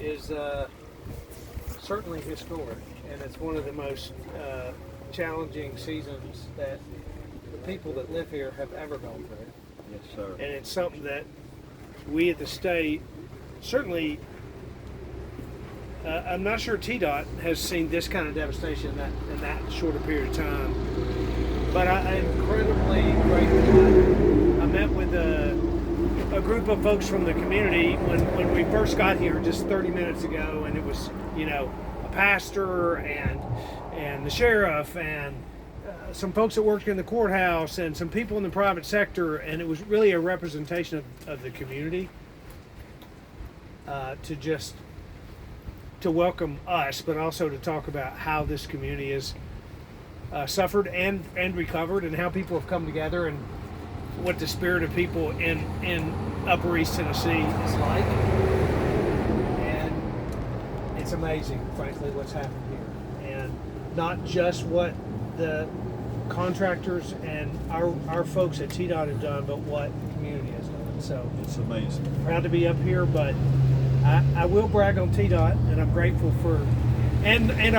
is certainly historic, and it's one of the most challenging seasons that the people that live here have ever gone through. Yes, sir. And it's something that we at the state certainly, I'm not sure TDOT has seen this kind of devastation in that short a period of time. But I'm incredibly grateful. I met with a group of folks from the community when we first got here just 30 minutes ago, and it was, a pastor and the sheriff and some folks that worked in the courthouse and some people in the private sector, and it was really a representation of the community to welcome us, but also to talk about how this community has suffered and recovered, and how people have come together, and what the spirit of people in Upper East Tennessee is like. And it's amazing, frankly, what's happened here. And not just what the contractors and our folks at TDOT have done, but what the community has done. So it's amazing. Proud to be up here, but I will brag on TDOT, and I'm grateful for and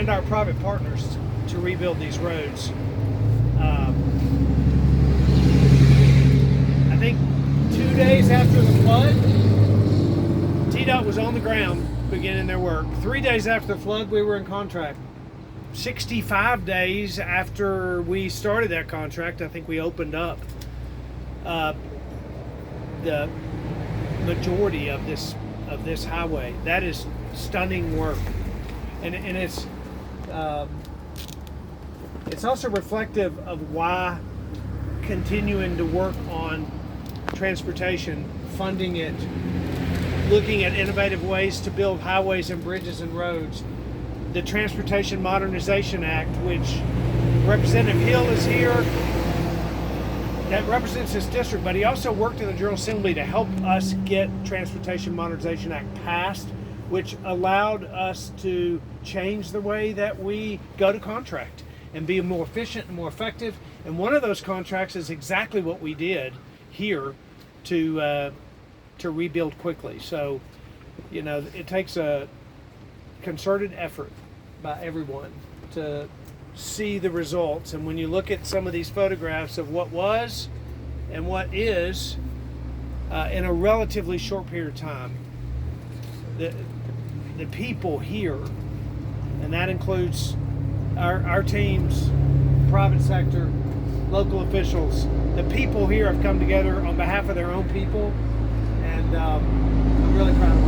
our private partners to rebuild these roads. I think 2 days after the flood, TDOT was on the ground beginning their work. 3 days after the flood, we were in contract. 65 days after we started that contract, I think we opened up the majority of this highway. That is stunning work, and it's also reflective of why continuing to work on transportation, funding it, looking at innovative ways to build highways and bridges and roads. The Transportation Modernization Act, which Representative Hill is here, that represents his district, but he also worked in the General Assembly to help us get Transportation Modernization Act passed, which allowed us to change the way that we go to contract and be more efficient and more effective. And one of those contracts is exactly what we did here to rebuild quickly. So, it takes a concerted effort by everyone to see the results. And when you look at some of these photographs of what was and what is in a relatively short period of time, the people here, and that includes our teams, private sector, local officials, the people here have come together on behalf of their own people, and I'm really proud of